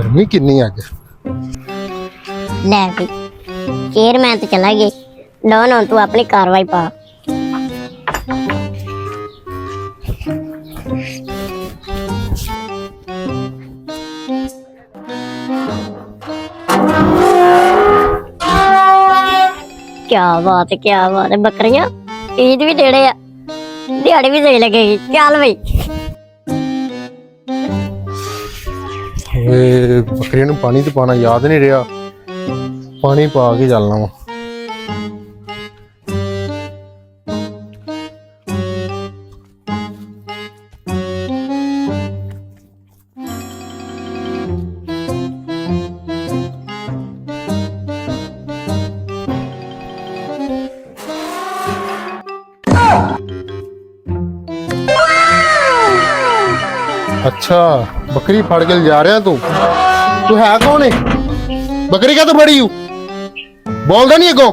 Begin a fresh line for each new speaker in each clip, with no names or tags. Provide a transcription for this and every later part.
गर्मी कितनी अज
ले भाई चेयरमैन तो चला गया डॉन हुण तू अपनी कार्रवाई पा। क्या बात है बकरियां ईद भी देड़े आ दिहाड़ी भी सही लगेगी। चल भाई
बकरियां नूं पानी तो पाना याद नहीं रहा, पानी पा के चलना वा। अच्छा बकरी फड़ के जा रहा तू है कौन है? बकरी का तो फड़ी हूं, बोलदा नहीं अगो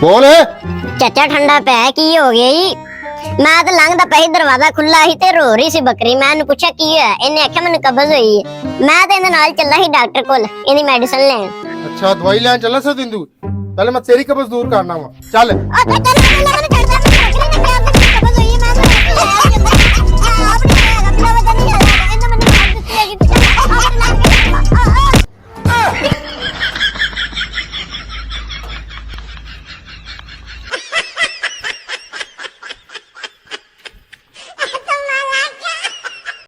बोल।
चाचा ठंडा पै की हो गया जी? मैं तो लंघदा पे दरवाजा खुला ही ते रो रही सी बकरी। मैं इन्हू पूछा की होया, इन्हें आख्या मैनू कब्ज हुई है। मैं ते इहदे नाल चला ही डॉक्टर कोल इहदी मेडिसिन लेन।
अच्छा दवाई लैन चला सा तू? पहले मैं तेरी कब्ज दूर करना वा चल।